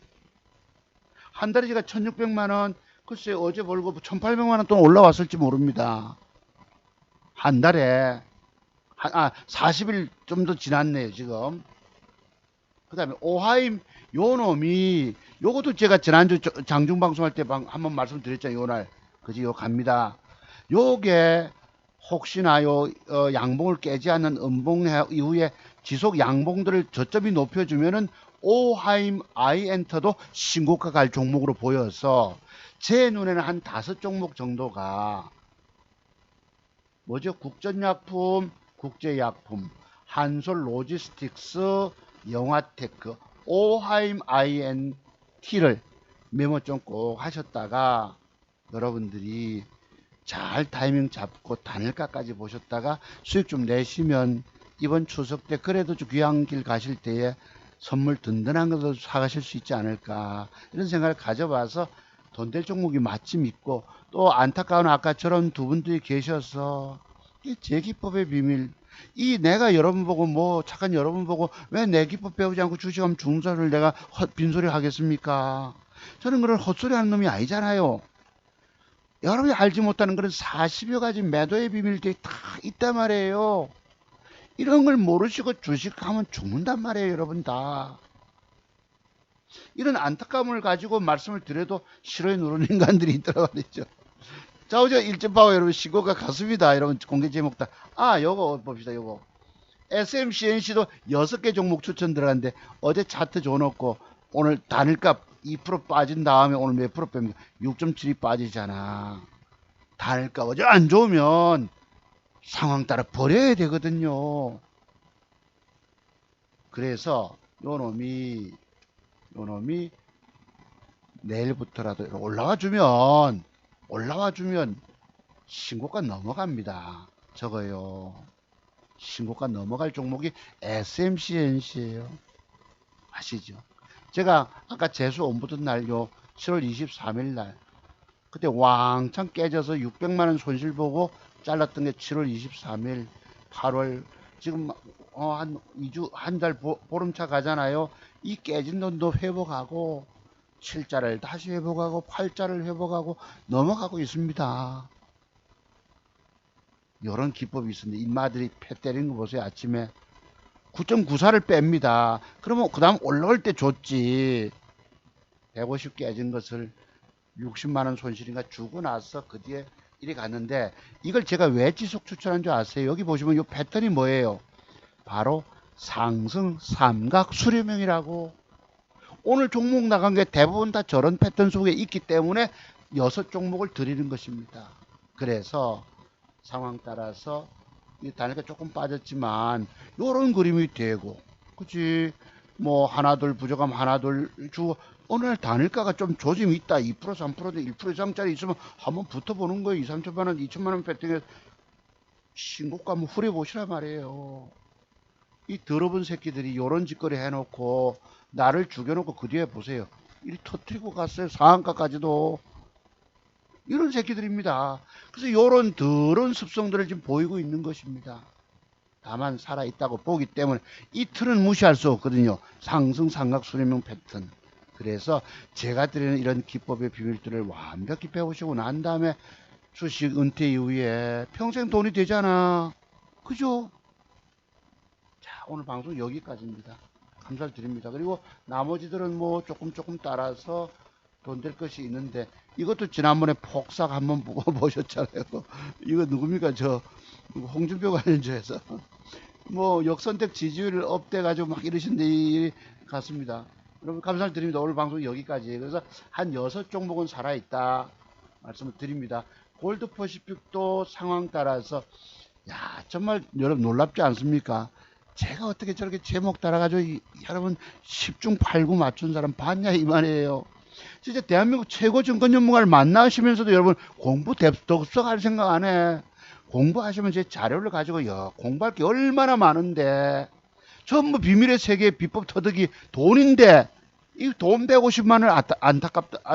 한 달에 제가 1600만원, 글쎄 어제 벌고 1800만원 돈 올라왔을지 모릅니다. 한 달에. 40일 좀 더 지났네요, 지금. 그 다음에 오하임, 요 놈이, 요것도 제가 지난주 장중방송할 때 한번 말씀드렸죠, 요날. 그지, 요 갑니다. 요게, 혹시나 양봉을 깨지 않는 음봉 이후에 지속 양봉들을 저점이 높여주면은 오하임 아이엔터도 신고가 갈 종목으로 보여서 제 눈에는 한 5종목 정도가 뭐죠? 국전약품, 국제약품, 한솔 로지스틱스, 영화테크, 오하임 INT를 메모 좀 꼭 하셨다가 여러분들이 잘 타이밍 잡고 단일가까지 보셨다가 수익 좀 내시면 이번 추석 때 그래도 좀 귀한 길 가실 때에 선물 든든한 것도 사가실 수 있지 않을까 이런 생각을 가져봐서 돈 될 종목이 마침 있고 또 안타까운 아까처럼 두 분들이 계셔서 이 제 기법의 비밀 이 내가 여러분 보고 뭐 착한 여러분 보고 왜 내 기법 배우지 않고 주식하면 중사를 내가 빈소리 하겠습니까? 저는 그런 헛소리 하는 놈이 아니잖아요. 여러분이 알지 못하는 그런 40여 가지 매도의 비밀들이 다 있단 말이에요. 이런 걸 모르시고 주식하면 죽는단 말이에요, 여러분 다. 이런 안타까움을 가지고 말씀을 드려도 싫어해 누르는 인간들이 있더라고 말이죠. 자, 어제 일점파워 여러분 신고가 갔습니다. 여러분 공개 제목 다. 요거 봅시다, 요거. SMCNC도 6개 종목 추천 들어갔는데 어제 차트 줘놓고 오늘 단일값 2% 빠진 다음에 오늘 몇 프로 뺍니까? 6.7이 빠지잖아. 단일값 어제 안 좋으면 상황 따라 버려야 되거든요. 그래서 요 놈이 내일부터라도 올라와 주면 신고가 넘어갑니다. 저거요. 신고가 넘어갈 종목이 SMCNC예요. 아시죠? 제가 아까 재수 옴부든 날요 7월 23일 날 그때 왕창 깨져서 600만원 손실 보고 잘랐던 게 7월 23일 8월 지금 한 2주 한 달 보름차 가잖아요. 이 깨진 돈도 회복하고 7자를 다시 회복하고 8자를 회복하고 넘어가고 있습니다. 이런 기법이 있습니다. 인마들이 패 때리는 거 보세요. 아침에 9.94를 뺍니다. 그러면 그 다음 올라올 때 줬지. 150 깨진 것을 60만원 손실인가 주고 나서 그 뒤에 이리 갔는데 이걸 제가 왜 지속 추천한 줄 아세요? 여기 보시면 이 패턴이 뭐예요? 바로 상승 삼각 수렴형이라고. 오늘 종목 나간 게 대부분 다 저런 패턴 속에 있기 때문에 6종목을 드리는 것입니다. 그래서 상황 따라서 이 단위가 조금 빠졌지만 요런 그림이 되고 그치 뭐 하나 둘 부족하면 하나 둘 주고 오늘 단일가가 좀 조짐이 있다 2% 3% 1% 이상짜리 있으면 한번 붙어보는 거예요. 2, 3천만원 2천만원 배팅해 신고가 한번 후려보시란 말이에요. 이 더러운 새끼들이 요런 짓거리 해놓고 나를 죽여놓고 그 뒤에 보세요. 이리 터뜨리고 갔어요. 상한가까지도. 이런 새끼들입니다. 그래서 이런 더러운 습성들을 지금 보이고 있는 것입니다. 다만 살아있다고 보기 때문에 이 틀은 무시할 수 없거든요. 상승 삼각 수렴형 패턴. 그래서 제가 드리는 이런 기법의 비밀들을 완벽히 배우시고 난 다음에 주식 은퇴 이후에 평생 돈이 되잖아. 그죠? 자, 오늘 방송 여기까지입니다. 감사드립니다. 그리고 나머지들은 뭐 조금 따라서 돈 될 것이 있는데 이것도 지난번에 폭삭 한번 보셨잖아요. 이거 누굽니까? 저 홍준표 관련주에서 뭐 역선택 지지율을 업돼 가지고 막 이러신데 같습니다. 여러분 감사를 드립니다. 오늘 방송 여기까지. 그래서 한 6종목은 살아있다 말씀을 드립니다. 골드퍼시픽도 상황 따라서 야 정말 여러분 놀랍지 않습니까? 제가 어떻게 저렇게 제목 따라가지고 여러분 10중 8구 맞춘 사람 봤냐 이 말이에요. 진짜 대한민국 최고 증권 전문가를 만나시면서도 여러분 공부 덥석 할 생각 안 해. 공부하시면 제 자료를 가지고요. 공부할 게 얼마나 많은데. 전부 비밀의 세계 비법 터득이 돈인데 이 돈 150만을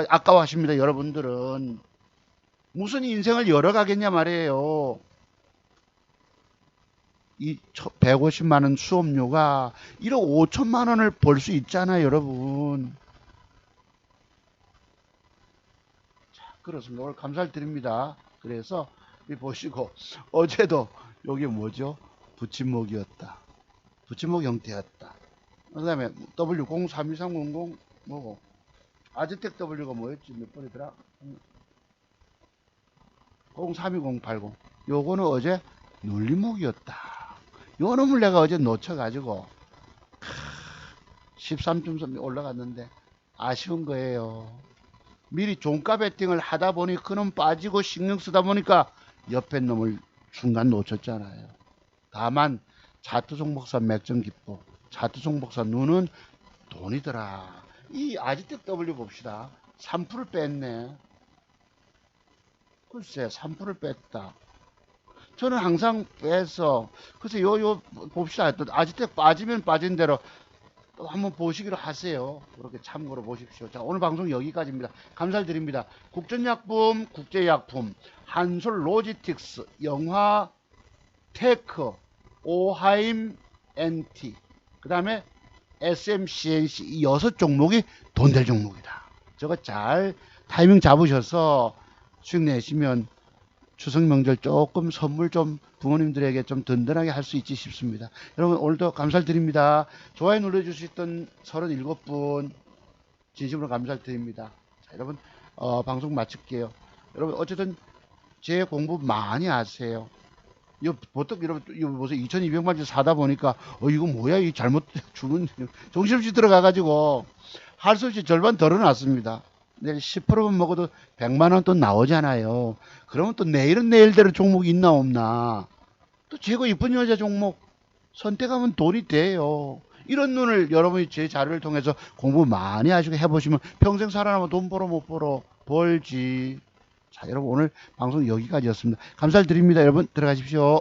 아까워하십니다. 여러분들은. 무슨 인생을 열어가겠냐 말이에요. 이 150만원 수업료가 1억 5천만원을 벌 수 있잖아요. 여러분. 그렇습니다. 오늘 감사를 드립니다. 그래서 보시고 어제도 여기 뭐죠? 붙임목이었다. 붙임목 형태였다. 그 다음에 W03230 뭐고 아즈텍 W가 뭐였지? 몇 번이더라? 032080 요거는 어제 눌림목이었다. 요 놈을 내가 어제 놓쳐가지고 13.3 올라갔는데 아쉬운 거예요. 미리 종가 베팅을 하다 보니 그놈 빠지고 신경 쓰다 보니까 옆에 놈을 순간 놓쳤잖아요. 다만 차트송 목사 맥점 기법, 차트송 목사 눈은 돈이더라. 이 아지텍 W 봅시다. 3%를 뺐네. 글쎄 3%를 뺐다. 저는 항상 빼서 그래서 요 봅시다. 또 아지텍 빠지면 빠진 대로 또 한번 보시기로 하세요. 그렇게 참고로 보십시오. 자, 오늘 방송 여기까지입니다. 감사를 드립니다. 국전약품, 국제약품, 한솔 로지틱스, 영화 테크, 오하임 NT, 그 다음에 SMCNC 이 6종목이 돈 될 종목이다. 저거 잘 타이밍 잡으셔서 수익 내시면 추석 명절 조금 선물 좀 부모님들에게 좀 든든하게 할 수 있지 싶습니다. 여러분 오늘도 감사를 드립니다. 좋아요 눌러주셨던 37분 진심으로 감사를 드립니다. 자, 여러분 방송 마칠게요. 여러분 어쨌든 제 공부 많이 하세요. 이거 보통 여러분 이거 보세요. 2200만원 사다 보니까 이거 뭐야 이 잘못 주문 정신없이 들어가가지고 할 수 없이 절반 덜어놨습니다. 내일 10%만 먹어도 100만원 또 나오잖아요. 그러면 또 내일은 내일대로 종목이 있나 없나. 또 최고 이쁜 여자 종목 선택하면 돈이 돼요. 이런 눈을 여러분이 제 자료를 통해서 공부 많이 하시고 해보시면 평생 살아남아 돈 벌어 못 벌어 벌지. 자 여러분 오늘 방송 여기까지였습니다. 감사를 드립니다. 여러분 들어가십시오.